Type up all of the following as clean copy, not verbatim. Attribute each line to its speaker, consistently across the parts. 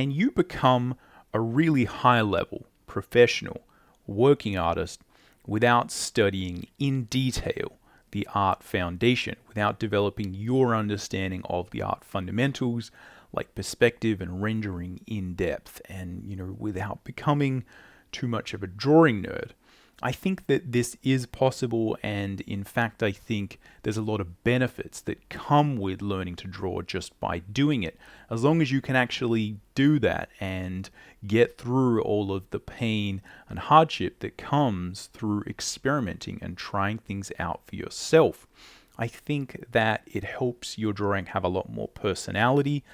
Speaker 1: can you become a really high-level, professional, working artist without studying in detail the art foundation, without developing your understanding of the art fundamentals like perspective and rendering in depth, and without becoming too much of a drawing nerd? I think that this is possible, and in fact I think there's a lot of benefits that come with learning to draw just by doing it, as long as you can actually do that and get through all of the pain and hardship that comes through experimenting and trying things out for yourself. I think that it helps your drawing have a lot more personality.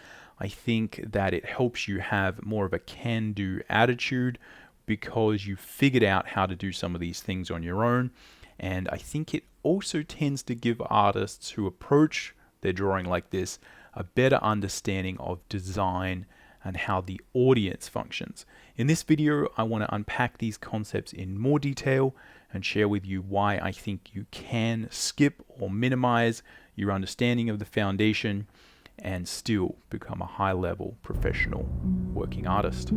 Speaker 1: I think that it helps you have more of a can-do attitude, because you figured out how to do some of these things on your own. And I think it also tends to give artists who approach their drawing like this a better understanding of design and how the audience functions. In this video, I want to unpack these concepts in more detail and share with you why I think you can skip or minimize your understanding of the foundation and still become a high-level professional working artist.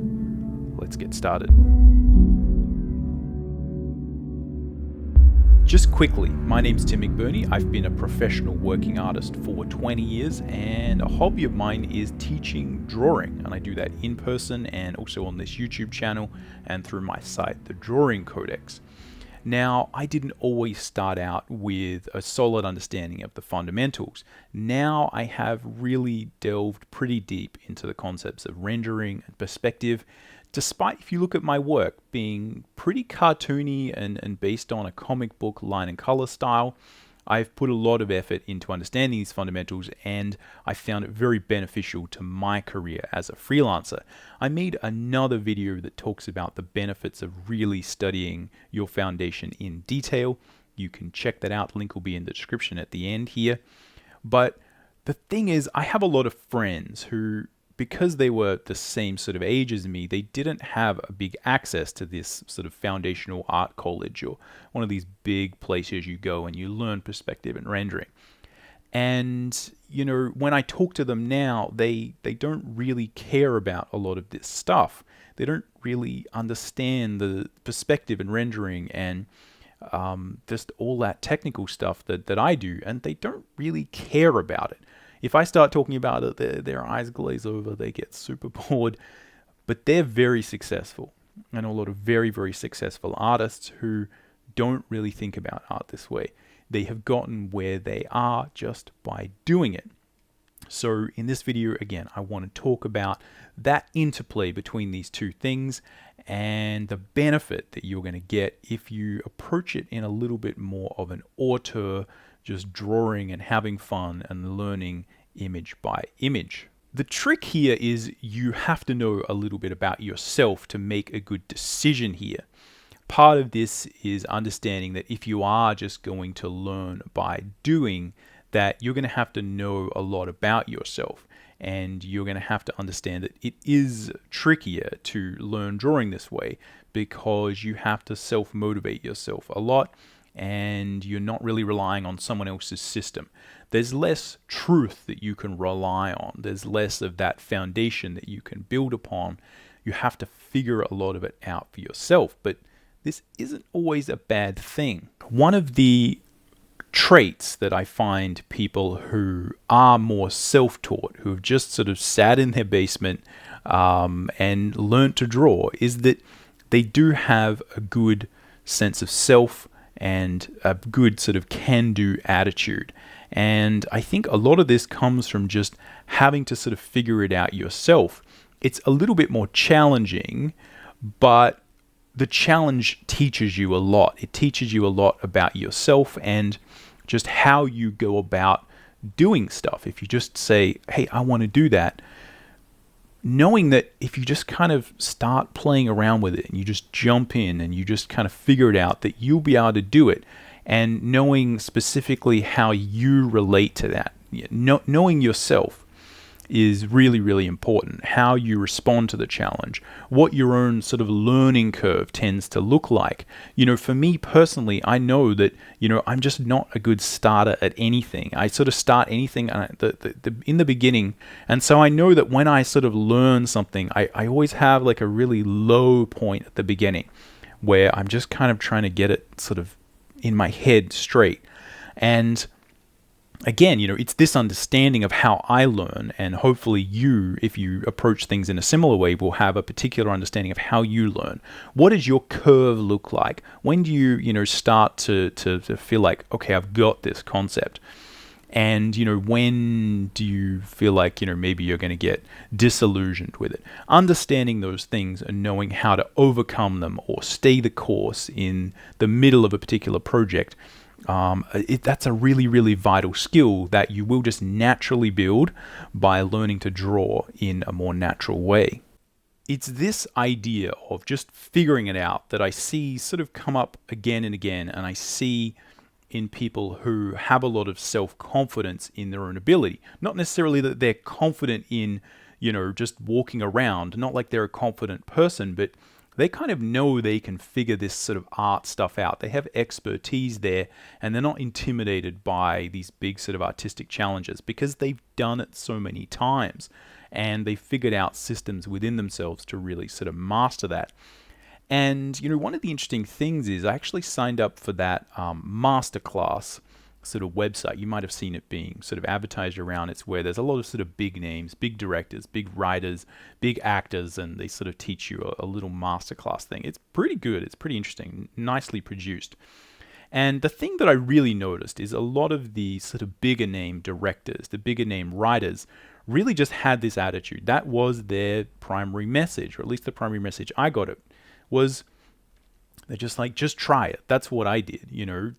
Speaker 1: Let's get started. Just quickly, my name's Tim McBurney. I've been a professional working artist for 20 years, and a hobby of mine is teaching drawing, and I do that in person and also on this YouTube channel and through my site, The Drawing Codex. Now, I didn't always start out with a solid understanding of the fundamentals. Now I have really delved pretty deep into the concepts of rendering and perspective, despite, if you look at my work, being pretty cartoony and based on a comic book line and color style. I've put a lot of effort into understanding these fundamentals, and I found it very beneficial to my career as a freelancer. I made another video that talks about the benefits of really studying your foundation in detail. You can check that out. The link will be in the description at the end here. But the thing is, I have a lot of friends who, because they were the same sort of age as me, they didn't have a big access to this sort of foundational art college or one of these big places you go and you learn perspective and rendering. And, when I talk to them now, they don't really care about a lot of this stuff. They don't really understand the perspective and rendering and just all that technical stuff that I do, and they don't really care about it. If I start talking about it, their eyes glaze over, they get super bored, but they're very successful. I know a lot of very, very successful artists who don't really think about art this way. They have gotten where they are just by doing it. So in this video, again, I want to talk about that interplay between these two things and the benefit that you're going to get if you approach it in a little bit more of an auteur, just drawing and having fun and learning image by image. The trick here is you have to know a little bit about yourself to make a good decision here. Part of this is understanding that if you are just going to learn by doing, that you're going to have to know a lot about yourself, and you're going to have to understand that it is trickier to learn drawing this way because you have to self-motivate yourself a lot, and you're not really relying on someone else's system. There's less truth that you can rely on. There's less of that foundation that you can build upon. You have to figure a lot of it out for yourself, but this isn't always a bad thing. One of the traits that I find people who are more self-taught, who have just sort of sat in their basement and learned to draw, is that they do have a good sense of self and a good sort of can-do attitude. And I think a lot of this comes from just having to sort of figure it out yourself. It's a little bit more challenging, but the challenge teaches you a lot. It teaches you a lot about yourself and just how you go about doing stuff. If you just say, hey, I want to do that, knowing that if you just kind of start playing around with it and you just jump in and you just kind of figure it out, that you'll be able to do it, and knowing specifically how you relate to that, knowing yourself is really, really important. How you respond to the challenge, what your own sort of learning curve tends to look like. For me personally, I know that, I'm just not a good starter at anything. I sort of start anything in the beginning. And so I know that when I sort of learn something, I always have like a really low point at the beginning where I'm just kind of trying to get it sort of in my head straight. And again, it's this understanding of how I learn, and hopefully you, if you approach things in a similar way, will have a particular understanding of how you learn. What does your curve look like? When do you, start to feel like, okay, I've got this concept? And, when do you feel like, maybe you're going to get disillusioned with it? Understanding those things and knowing how to overcome them or stay the course in the middle of a particular project, that's a really, really vital skill that you will just naturally build by learning to draw in a more natural way. It's this idea of just figuring it out that I see sort of come up again and again, and I see in people who have a lot of self-confidence in their own ability. Not necessarily that they're confident in, just walking around, not like they're a confident person, but they kind of know they can figure this sort of art stuff out. They have expertise there, and they're not intimidated by these big sort of artistic challenges because they've done it so many times, and they figured out systems within themselves to really sort of master that. And, one of the interesting things is I actually signed up for that masterclass sort of website. You might have seen it being sort of advertised around. It's where there's a lot of sort of big names, big directors, big writers, big actors, and they sort of teach you a little masterclass thing. It's pretty good. It's pretty interesting, nicely produced. And the thing that I really noticed is a lot of the sort of bigger name directors, the bigger name writers, really just had this attitude. That was their primary message, or at least the primary message I got it was they're just like, just try it. That's what I did.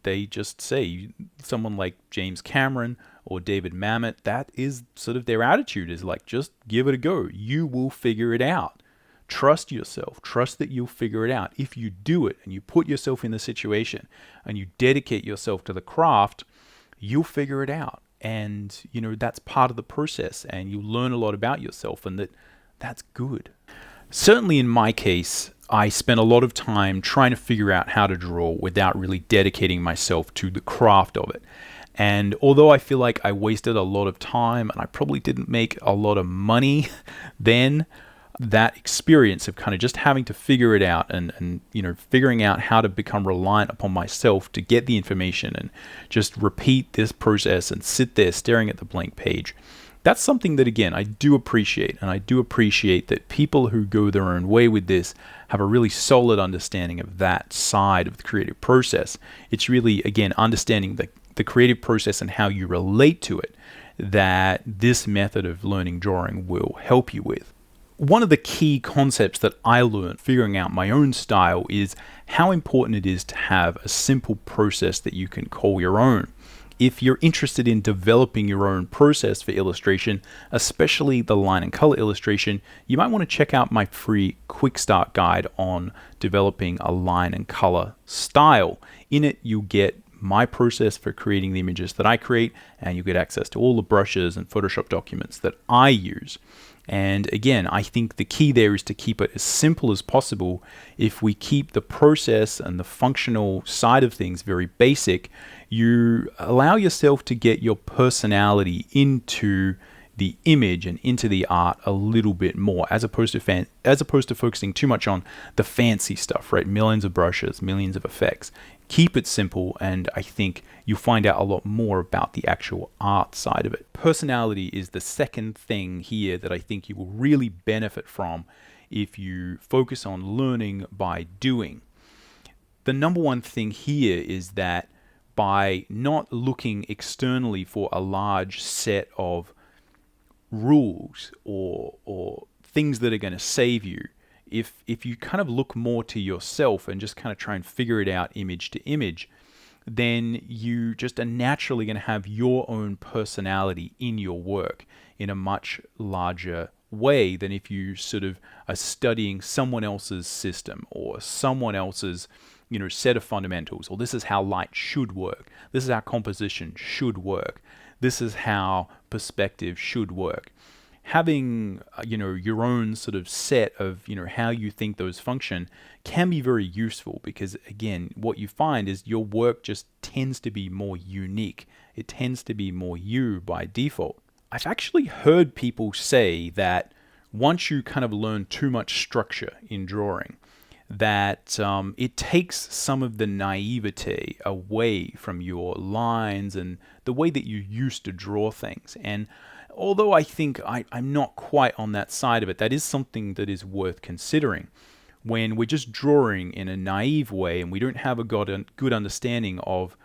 Speaker 1: They just say, someone like James Cameron or David Mamet, that is sort of their attitude, is like, just give it a go. You will figure it out. Trust yourself. Trust that you'll figure it out. If you do it and you put yourself in the situation and you dedicate yourself to the craft, you'll figure it out. And, that's part of the process, and you learn a lot about yourself, and that's good. Certainly in my case, I spent a lot of time trying to figure out how to draw without really dedicating myself to the craft of it. And although I feel like I wasted a lot of time and I probably didn't make a lot of money then, that experience of kind of just having to figure it out and figuring out how to become reliant upon myself to get the information and just repeat this process and sit there staring at the blank page. That's something that, again, I do appreciate, and I do appreciate that people who go their own way with this have a really solid understanding of that side of the creative process. It's really, again, understanding the creative process and how you relate to it that this method of learning drawing will help you with. One of the key concepts that I learned figuring out my own style is how important it is to have a simple process that you can call your own. If you're interested in developing your own process for illustration, especially the line and color illustration, you might want to check out my free quick start guide on developing a line and color style. In it, you get my process for creating the images that I create, and you get access to all the brushes and Photoshop documents that I use. And again, I think the key there is to keep it as simple as possible. If we keep the process and the functional side of things very basic, you allow yourself to get your personality into the image and into the art a little bit more, as opposed to focusing too much on the fancy stuff, right? Millions of brushes, millions of effects. Keep it simple, and I think you'll find out a lot more about the actual art side of it. Personality is the second thing here that I think you will really benefit from if you focus on learning by doing. The number one thing here is that by not looking externally for a large set of rules or things that are going to save you, if you kind of look more to yourself and just kind of try and figure it out image to image, then you just are naturally going to have your own personality in your work in a much larger way than if you sort of are studying someone else's system or someone else's set of fundamentals, or this is how light should work, this is how composition should work, this is how perspective should work. having your own sort of set of how you think those function can be very useful, because again, what you find is your work just tends to be more unique. It tends to be more you by default. I've actually heard people say that once you kind of learn too much structure in drawing, that it takes some of the naivete away from your lines and the way that you used to draw things. And although I think I'm not quite on that side of it, that is something that is worth considering. When we're just drawing in a naive way and we don't have a good understanding of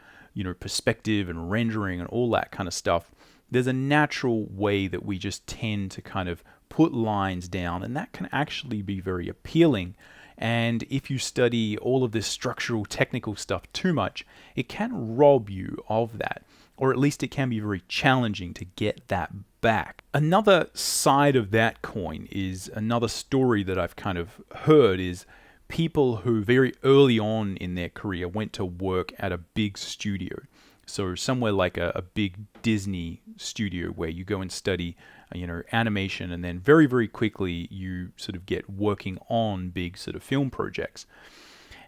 Speaker 1: perspective and rendering and all that kind of stuff, there's a natural way that we just tend to kind of put lines down, and that can actually be very appealing. And if you study all of this structural technical stuff too much, it can rob you of that, or at least it can be very challenging to get that back. Another side of that coin is another story that I've kind of heard is people who very early on in their career went to work at a big studio. So somewhere like a big Disney studio where you go and study, animation, and then very, very quickly you sort of get working on big sort of film projects.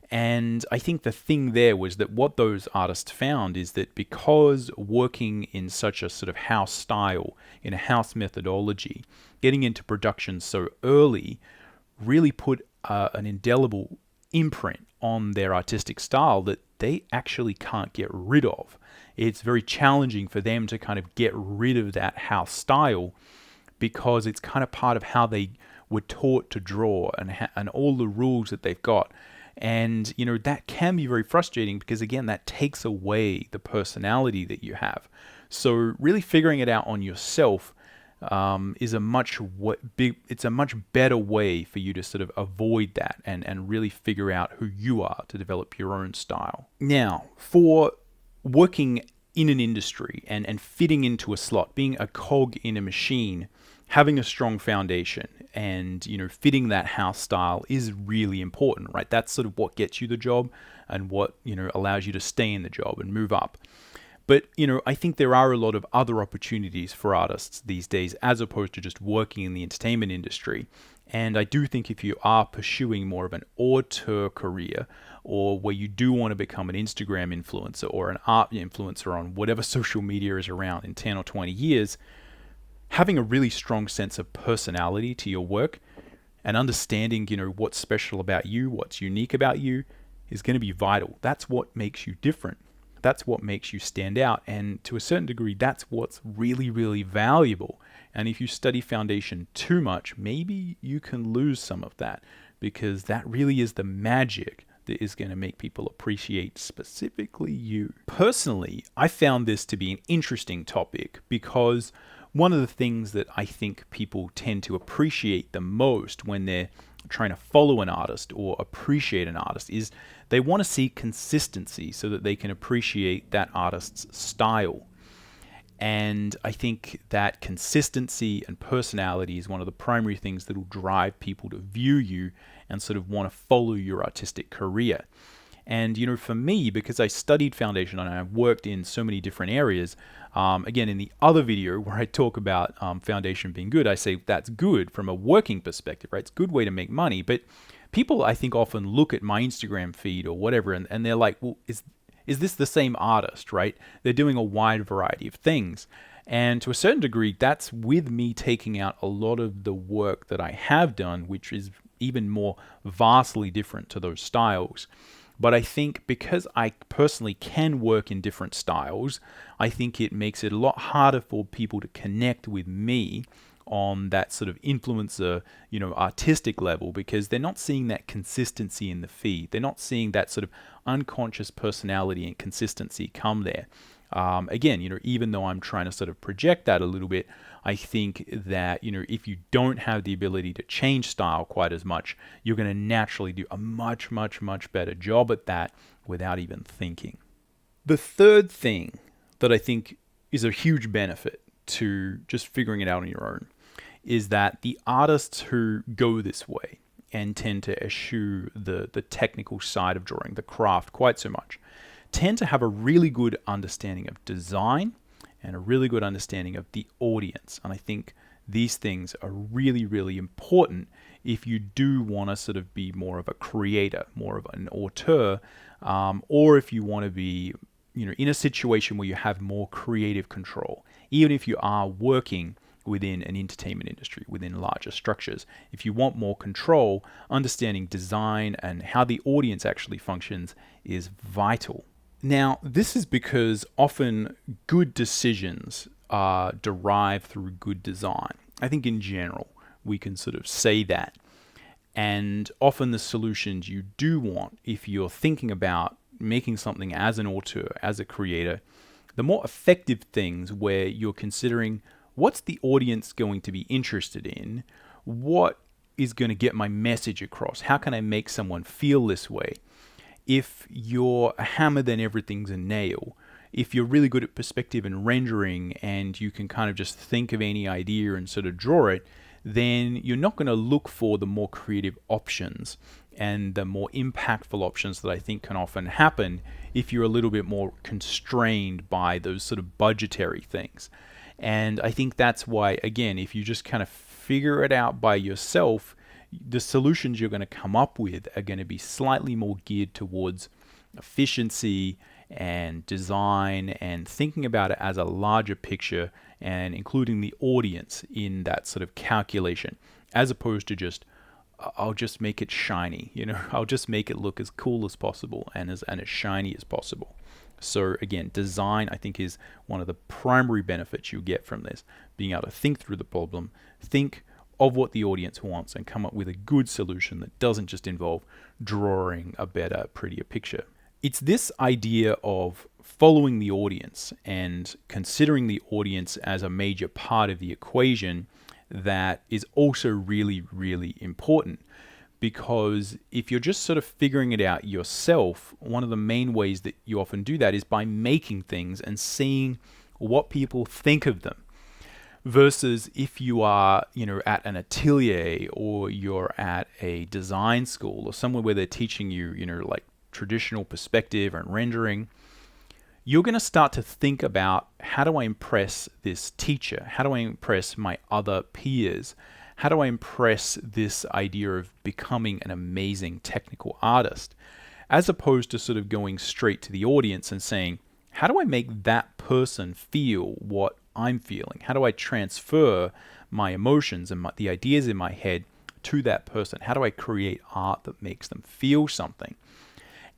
Speaker 1: And I think the thing there was that what those artists found is that because working in such a sort of house style, in a house methodology, getting into production so early really put an indelible imprint on their artistic style that they actually can't get rid of. It's very challenging for them to kind of get rid of that house style, because it's kind of part of how they were taught to draw and all the rules that they've got. And, that can be very frustrating because, again, that takes away the personality that you have. So really figuring it out on yourself is a much better way for you to sort of avoid that and really figure out who you are to develop your own style. Now, for working in an industry and fitting into a slot, being a cog in a machine, having a strong foundation and fitting that house style is really important, right? That's sort of what gets you the job and what allows you to stay in the job and move up. But I think there are a lot of other opportunities for artists these days as opposed to just working in the entertainment industry. And I do think if you are pursuing more of an auteur career, or where you do want to become an Instagram influencer or an art influencer on whatever social media is around in 10 or 20 years, having a really strong sense of personality to your work and understanding, what's special about you, what's unique about you is going to be vital. That's what makes you different. That's what makes you stand out. And to a certain degree, that's what's really, really valuable. And if you study foundation too much, maybe you can lose some of that, because that really is the magic that is going to make people appreciate specifically you. Personally, I found this to be an interesting topic because one of the things that I think people tend to appreciate the most when they're trying to follow an artist or appreciate an artist is they want to see consistency so that they can appreciate that artist's style. And I think that consistency and personality is one of the primary things that will drive people to view you and sort of want to follow your artistic career. And, for me, because I studied foundation and I've worked in so many different areas, again, in the other video where I talk about foundation being good, I say that's good from a working perspective, right? It's a good way to make money. But people, I think, often look at my Instagram feed or whatever, and they're like, well, is this the same artist, right? They're doing a wide variety of things. And to a certain degree, that's with me taking out a lot of the work that I have done, which is even more vastly different to those styles. But I think because I personally can work in different styles, I think it makes it a lot harder for people to connect with me on that sort of influencer, artistic level, because they're not seeing that consistency in the feed. They're not seeing that sort of unconscious personality and consistency come there. Again, even though I'm trying to sort of project that a little bit, I think that, if you don't have the ability to change style quite as much, you're going to naturally do a much, much, much better job at that without even thinking. The third thing that I think is a huge benefit to just figuring it out on your own is that the artists who go this way and tend to eschew the technical side of drawing, the craft quite so much, tend to have a really good understanding of design and a really good understanding of the audience. And I think these things are really, really important if you do want to sort of be more of a creator, more of an auteur, or if you want to be, in a situation where you have more creative control, even if you are working within an entertainment industry, within larger structures. If you want more control, understanding design and how the audience actually functions is vital. Now, this is because often good decisions are derived through good design. I think in general, we can sort of say that. And often the solutions you do want, if you're thinking about making something as an auteur, as a creator, the more effective things where you're considering what's the audience going to be interested in, what is going to get my message across, how can I make someone feel this way. If you're a hammer, then everything's a nail. If you're really good at perspective and rendering and you can kind of just think of any idea and sort of draw it, then you're not going to look for the more creative options and the more impactful options that I think can often happen if you're a little bit more constrained by those sort of budgetary things. And I think that's why, again, if you just kind of figure it out by yourself, the solutions you're going to come up with are going to be slightly more geared towards efficiency and design and thinking about it as a larger picture and including the audience in that sort of calculation, as opposed to just, I'll just make it shiny, I'll just make it look as cool as possible and as shiny as possible. So again, design, I think, is one of the primary benefits you get from this, being able to think through the problem, think of what the audience wants, and come up with a good solution that doesn't just involve drawing a better, prettier picture. It's this idea of following the audience and considering the audience as a major part of the equation that is also really, really important. Because if you're just sort of figuring it out yourself, one of the main ways that you often do that is by making things and seeing what people think of them. Versus if you are, at an atelier or you're at a design school or somewhere where they're teaching you, like traditional perspective and rendering, you're going to start to think about, how do I impress this teacher? How do I impress my other peers? How do I impress this idea of becoming an amazing technical artist? As opposed to sort of going straight to the audience and saying, how do I make that person feel what I'm feeling? How do I transfer my emotions and the ideas in my head to that person? How do I create art that makes them feel something?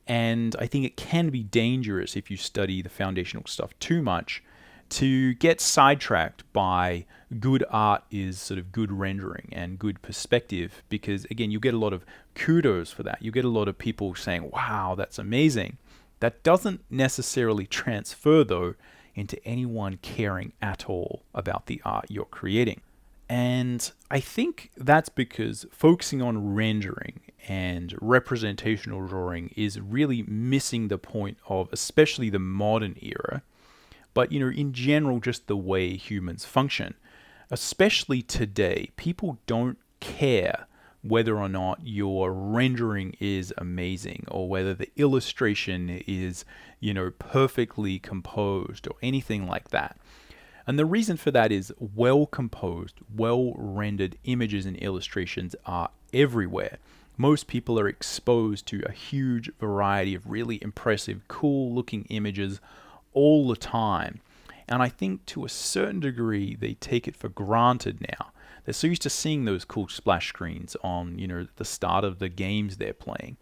Speaker 1: And I think it can be dangerous if you study the foundational stuff too much to get sidetracked by good art is sort of good rendering and good perspective, because again, you get a lot of kudos for that. You get a lot of people saying, wow, that's amazing. That doesn't necessarily transfer though into anyone caring at all about the art you're creating. And I think that's because focusing on rendering and representational drawing is really missing the point of especially the modern era, but in general, just the way humans function. Especially today, people don't care whether or not your rendering is amazing or whether the illustration is, perfectly composed or anything like that. And the reason for that is well-composed, well-rendered images and illustrations are everywhere. Most people are exposed to a huge variety of really impressive, cool-looking images all the time. And I think to a certain degree, they take it for granted now. They're so used to seeing those cool splash screens on, the start of the games they're playing,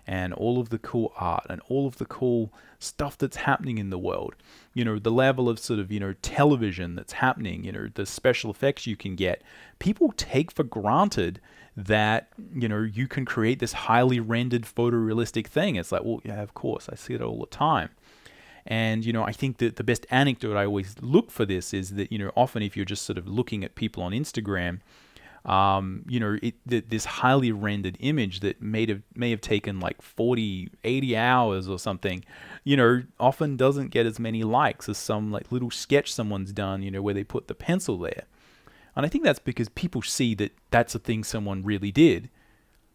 Speaker 1: and all of the cool art and all of the cool stuff that's happening in the world. The level of sort of, television that's happening, the special effects you can get. People take for granted that, you can create this highly rendered photorealistic thing. It's like, well, yeah, of course, I see it all the time. And, I think that the best anecdote I always look for this is that, often if you're just sort of looking at people on Instagram, this highly rendered image that may have taken like 40, 80 hours or something, often doesn't get as many likes as some like little sketch someone's done, where they put the pencil there. And I think that's because people see that that's a thing someone really did.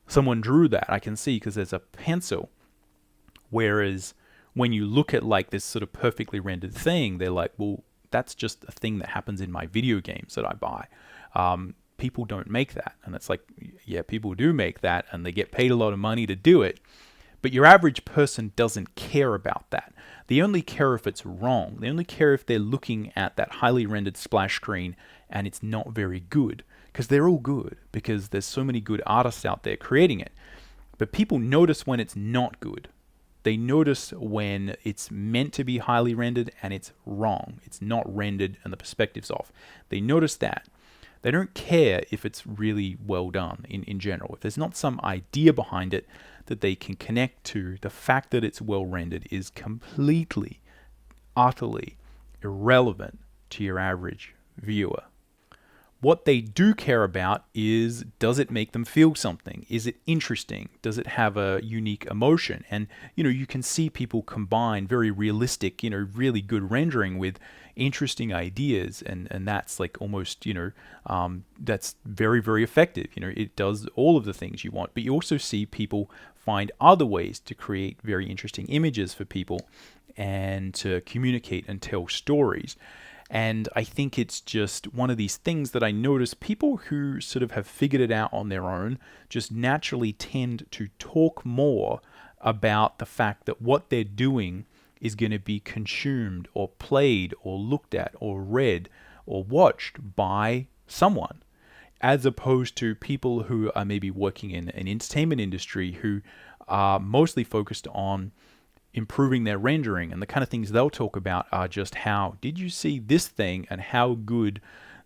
Speaker 1: Someone drew that, I can see, because there's a pencil. Whereas when you look at like this sort of perfectly rendered thing, they're like, well, that's just a thing that happens in my video games that I buy. People don't make that. And it's like, yeah, people do make that and they get paid a lot of money to do it. But your average person doesn't care about that. They only care if it's wrong. They only care if they're looking at that highly rendered splash screen and it's not very good. Because they're all good, because there's so many good artists out there creating it. But people notice when it's not good. They notice when it's meant to be highly rendered and it's wrong. It's not rendered and the perspective's off. They notice that. They don't care if it's really well done in general. If there's not some idea behind it that they can connect to, the fact that it's well rendered is completely, utterly irrelevant to your average viewer. What they do care about is, does it make them feel something? Is it interesting? Does it have a unique emotion? And, you can see people combine very realistic, really good rendering with interesting ideas. And that's like almost, that's very, very effective. It does all of the things you want. But you also see people find other ways to create very interesting images for people and to communicate and tell stories. And I think it's just one of these things that I notice people who sort of have figured it out on their own just naturally tend to talk more about the fact that what they're doing is going to be consumed or played or looked at or read or watched by someone, as opposed to people who are maybe working in an entertainment industry who are mostly focused on improving their rendering. And the kind of things they'll talk about are just how, did you see this thing and how good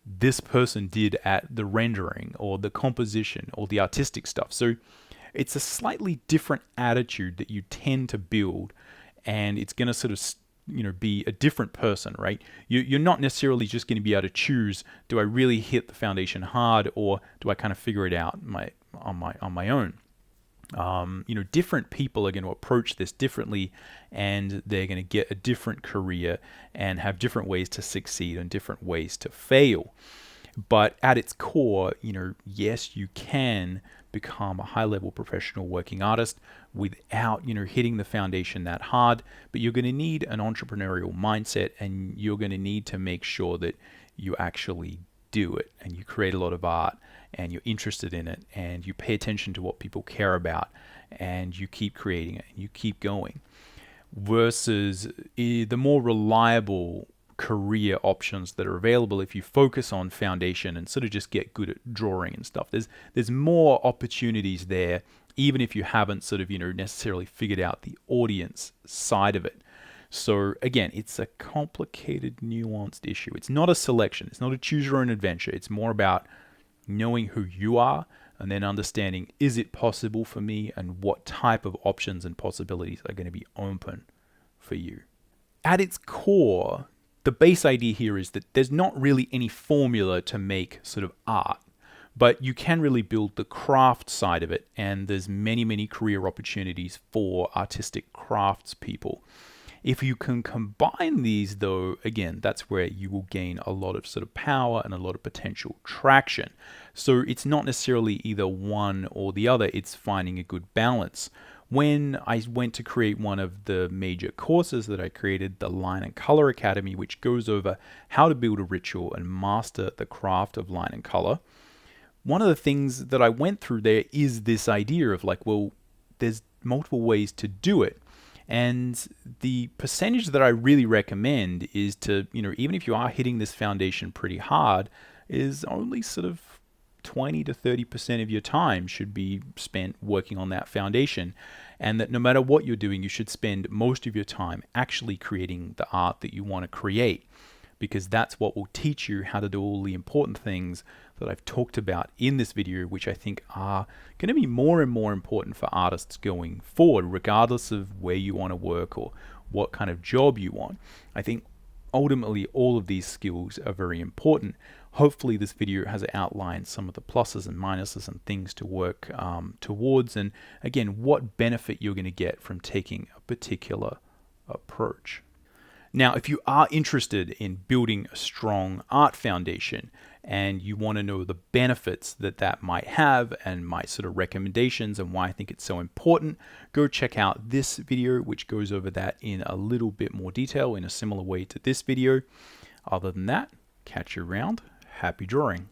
Speaker 1: this person did at the rendering or the composition or the artistic stuff. So it's a slightly different attitude that you tend to build, and it's going to sort of be a different person, right? You're not necessarily just going to be able to choose, do I really hit the foundation hard or do I kind of figure it out on my own? Different people are going to approach this differently, and they're going to get a different career and have different ways to succeed and different ways to fail. But at its core, yes, you can become a high-level professional working artist without, hitting the foundation that hard. But you're going to need an entrepreneurial mindset, and you're going to need to make sure that you actually do it and you create a lot of art and you're interested in it and you pay attention to what people care about and you keep creating it and you keep going, versus the more reliable career options that are available if you focus on foundation and sort of just get good at drawing and stuff. There's more opportunities there, even if you haven't sort of necessarily figured out the audience side of it. So again, it's a complicated, nuanced issue. It's not a selection. It's not a choose your own adventure. It's more about knowing who you are and then understanding, is it possible for me, and what type of options and possibilities are going to be open for you. At its core, the base idea here is that there's not really any formula to make sort of art, but you can really build the craft side of it, and there's many, many career opportunities for artistic crafts people. If you can combine these, though, again, that's where you will gain a lot of sort of power and a lot of potential traction. So it's not necessarily either one or the other, it's finding a good balance. When I went to create one of the major courses that I created, the Line and Color Academy, which goes over how to build a ritual and master the craft of line and color, one of the things that I went through there is this idea of like, well, there's multiple ways to do it. And the percentage that I really recommend is to, even if you are hitting this foundation pretty hard, is only sort of 20 to 30% of your time should be spent working on that foundation. And that no matter what you're doing, you should spend most of your time actually creating the art that you want to create, because that's what will teach you how to do all the important things that I've talked about in this video, which I think are going to be more and more important for artists going forward, regardless of where you want to work or what kind of job you want. I think ultimately all of these skills are very important. Hopefully this video has outlined some of the pluses and minuses and things to work towards, and again, what benefit you're going to get from taking a particular approach. Now, if you are interested in building a strong art foundation and you want to know the benefits that that might have and my sort of recommendations and why I think it's so important, go check out this video, which goes over that in a little bit more detail in a similar way to this video. Other than that, catch you around. Happy drawing.